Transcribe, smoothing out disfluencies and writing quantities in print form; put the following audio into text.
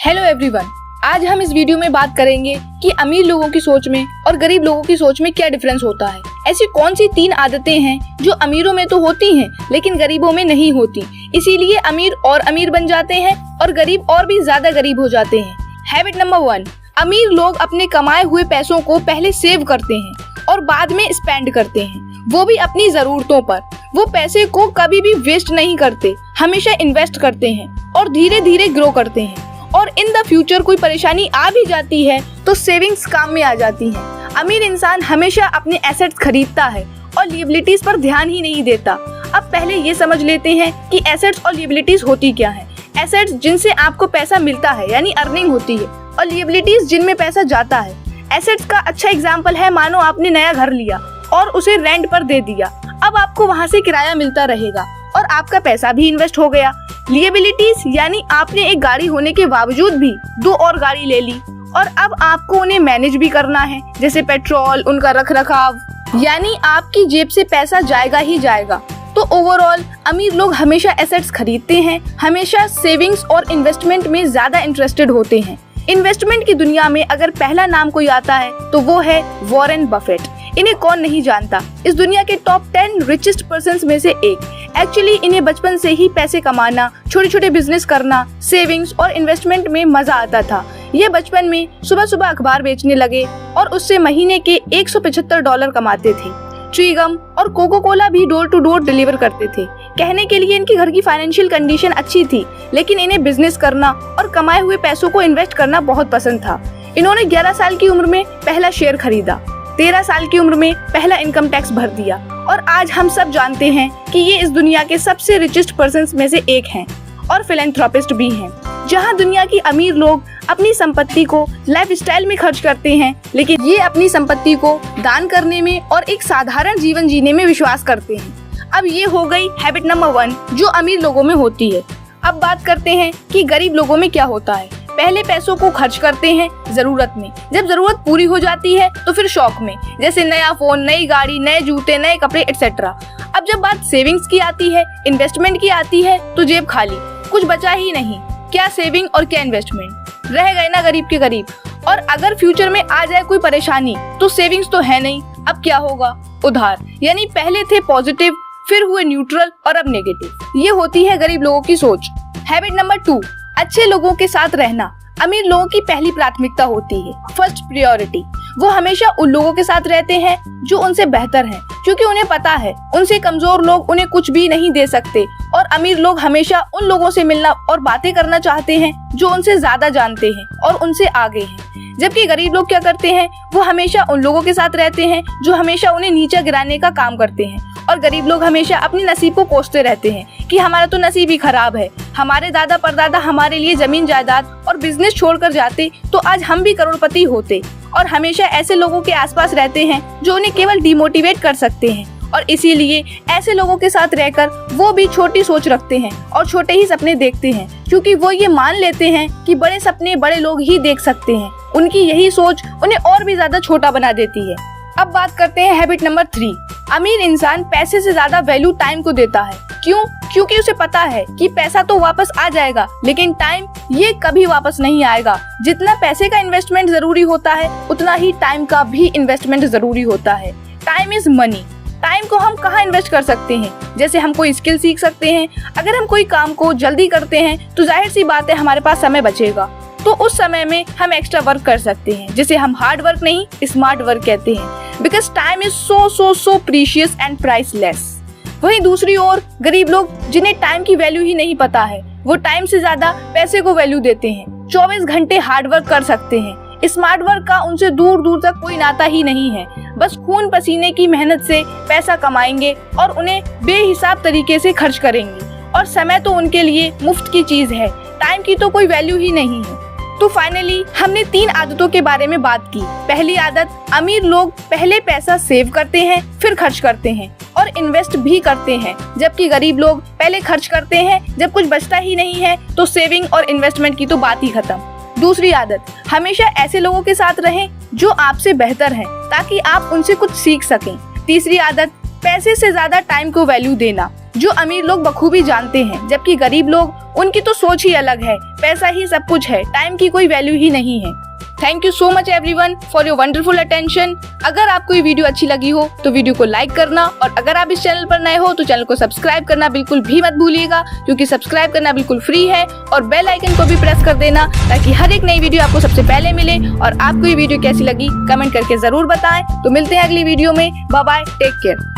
Hello everyone, आज हम इस वीडियो में बात करेंगे कि अमीर लोगों की सोच में और गरीब लोगों की सोच में क्या डिफरेंस होता है। ऐसी कौन सी 3 आदतें हैं जो अमीरों में तो होती हैं लेकिन गरीबों में नहीं होती, इसीलिए अमीर और अमीर बन जाते हैं और गरीब और भी ज्यादा गरीब हो जाते हैं। हैबिट नंबर 1, अमीर लोग अपने कमाए हुए पैसों को पहले सेव करते हैं और बाद में स्पेंड करते हैं, वो भी अपनी जरूरतों पर। वो पैसे को कभी भी वेस्ट नहीं करते, हमेशा इन्वेस्ट करते हैं और धीरे धीरे ग्रो करते हैं। और इन द फ्यूचर कोई परेशानी आ भी जाती है तो सेविंग्स काम में आ जाती हैं। अमीर इंसान हमेशा अपने एसेट्स खरीदता है और लिएबिलिटीज पर ध्यान ही नहीं देता। अब पहले ये समझ लेते हैं कि एसेट्स और लिएबिलिटीज होती क्या है। एसेट्स जिनसे आपको पैसा मिलता है यानी अर्निंग होती है, और लिएबिलिटीज जिनमें पैसा जाता है। एसेट्स का अच्छा एग्जाम्पल है, मानो आपने नया घर लिया और उसे रेंट पर दे दिया। अब आपको वहाँ से किराया मिलता रहेगा और आपका पैसा भी इन्वेस्ट हो गया। लिएबिलिटीज यानी आपने एक गाड़ी होने के बावजूद भी 2 और गाड़ी ले ली और अब आपको उन्हें मैनेज भी करना है, जैसे पेट्रोल, उनका रखरखाव, यानी आपकी जेब से पैसा जाएगा ही जाएगा। तो ओवरऑल अमीर लोग हमेशा एसेट्स खरीदते हैं, हमेशा सेविंग्स और इन्वेस्टमेंट में ज्यादा इंटरेस्टेड होते हैं। इन्वेस्टमेंट की दुनिया में अगर पहला नाम कोई आता है तो वो है वॉरेन बफेट। इन्हें कौन नहीं जानता, इस दुनिया के टॉप 10 रिचेस्ट पर्सन्स में से एक। एक्चुअली इन्हें बचपन से ही पैसे कमाना, छोटे छोटे बिजनेस करना, सेविंग्स और इन्वेस्टमेंट में मजा आता था। ये बचपन में सुबह सुबह अखबार बेचने लगे और उससे महीने के $175 कमाते थे। च्युइंगम और कोको कोला भी डोर टू डोर डिलीवर करते थे। कहने के लिए इनके घर की फाइनेंशियल कंडीशन अच्छी थी, लेकिन इन्हें बिजनेस करना और कमाए हुए पैसों को इन्वेस्ट करना बहुत पसंद था। इन्होंने 11 साल की उम्र में पहला शेयर खरीदा, 13 साल की उम्र में पहला इनकम टैक्स भर दिया और आज हम सब जानते हैं कि ये इस दुनिया के सबसे रिचेस्ट पर्सन्स में से एक हैं और फिलैंथ्रोपिस्ट भी हैं। जहां दुनिया की अमीर लोग अपनी संपत्ति को लाइफस्टाइल में खर्च करते हैं, लेकिन ये अपनी संपत्ति को दान करने में और एक साधारण जीवन जीने में विश्वास करते हैं। अब ये हो गई हैबिट नंबर 1 जो अमीर लोगों में होती है। अब बात करते हैं कि गरीब लोगों में क्या होता है। पहले पैसों को खर्च करते हैं जरूरत में, जब जरूरत पूरी हो जाती है तो फिर शौक में, जैसे नया फोन, नई गाड़ी, नए जूते, नए कपड़े एक्सेट्रा। अब जब बात सेविंग्स की आती है, इन्वेस्टमेंट की आती है तो जेब खाली, कुछ बचा ही नहीं। क्या सेविंग और क्या इन्वेस्टमेंट, रह गए ना गरीब के गरीब। और अगर फ्यूचर में आ जाए कोई परेशानी तो सेविंग्स तो है नहीं, अब क्या होगा, उधार। यानी पहले थे पॉजिटिव, फिर हुए न्यूट्रल और अब नेगेटिव। ये होती है गरीब लोगों की सोच। हैबिट नंबर 2, अच्छे लोगों के साथ रहना अमीर लोगों की पहली प्राथमिकता होती है, फर्स्ट प्रायोरिटी। वो हमेशा उन लोगों के साथ रहते हैं जो उनसे बेहतर हैं, क्योंकि उन्हें पता है उनसे कमजोर लोग उन्हें कुछ भी नहीं दे सकते। और अमीर लोग हमेशा उन लोगों से मिलना और बातें करना चाहते हैं जो उनसे ज्यादा जानते हैं और उनसे आगे हैं। जबकि गरीब लोग क्या करते हैं, वो हमेशा उन लोगों के साथ रहते हैं जो हमेशा उन्हें नीचा गिराने का काम करते हैं। और गरीब लोग हमेशा अपने नसीब को कोसते रहते हैं कि हमारा तो नसीब ही खराब है, हमारे दादा परदादा हमारे लिए जमीन जायदाद और बिजनेस छोड़कर जाते तो आज हम भी करोड़पति होते। और हमेशा ऐसे लोगों के आसपास रहते हैं जो उन्हें केवल डिमोटिवेट कर सकते हैं, और इसीलिए ऐसे लोगों के साथ रहकर वो भी छोटी सोच रखते हैं और छोटे ही सपने देखते हैं, क्योंकि वो ये मान लेते हैं कि बड़े सपने बड़े लोग ही देख सकते हैं। उनकी यही सोच उन्हें और भी ज्यादा छोटा बना देती है। अब बात करते हैं हैबिट नंबर 3, अमीर इंसान पैसे से ज्यादा वैल्यू टाइम को देता है। क्यों? क्योंकि उसे पता है कि पैसा तो वापस आ जाएगा, लेकिन टाइम ये कभी वापस नहीं आएगा। जितना पैसे का इन्वेस्टमेंट जरूरी होता है, उतना ही टाइम का भी इन्वेस्टमेंट जरूरी होता है। Time is money. टाइम को हम कहाँ इन्वेस्ट कर सकते हैं, जैसे हम कोई स्किल सीख सकते हैं। अगर हम कोई काम को जल्दी करते हैं तो जाहिर सी बात है हमारे पास समय बचेगा, तो उस समय में हम एक्स्ट्रा वर्क कर सकते हैं, जिसे हम हार्ड वर्क नहीं स्मार्ट वर्क कहते हैं। Because time is so precious and priceless. वहीं दूसरी ओर गरीब लोग जिन्हें टाइम की वैल्यू ही नहीं पता है, वो टाइम से ज्यादा पैसे को वैल्यू देते हैं। 24 घंटे हार्ड वर्क कर सकते हैं। स्मार्ट वर्क का उनसे दूर दूर तक कोई नाता ही नहीं है। बस खून पसीने की मेहनत से पैसा कमाएंगे और उन्हें बेहिसाब तरीके से खर्च करेंगे। और समय तो उनके लिए मुफ्त की चीज है, टाइम की तो कोई वैल्यू ही नहीं है। तो फाइनली हमने 3 आदतों के बारे में बात की। पहली आदत, अमीर लोग पहले पैसा सेव करते हैं, फिर खर्च करते हैं और इन्वेस्ट भी करते हैं, जबकि गरीब लोग पहले खर्च करते हैं, जब कुछ बचता ही नहीं है तो सेविंग और इन्वेस्टमेंट की तो बात ही खत्म। दूसरी आदत, हमेशा ऐसे लोगों के साथ रहें जो आपसे बेहतर हैं, ताकि आप उनसे कुछ सीख सकें। तीसरी आदत, पैसे से ज्यादा टाइम को वैल्यू देना। जो अमीर लोग बखूबी जानते हैं, जबकि गरीब लोग, उनकी तो सोच ही अलग है। पैसा ही सब कुछ है, टाइम की कोई वैल्यू ही नहीं है। Thank you so much everyone for your wonderful attention. अगर आपको ये वीडियो अच्छी लगी हो तो वीडियो को लाइक करना, और अगर आप इस चैनल पर नए हो तो चैनल को सब्सक्राइब करना बिल्कुल भी मत भूलिएगा, क्योंकि सब्सक्राइब करना बिल्कुल फ्री है। और बेल आइकन को भी प्रेस कर देना ताकि हर एक नई वीडियो आपको सबसे पहले मिले। और आपको ये वीडियो कैसी लगी कमेंट करके जरूर बताएं। तो मिलते हैं अगली वीडियो में। Bye bye, take care.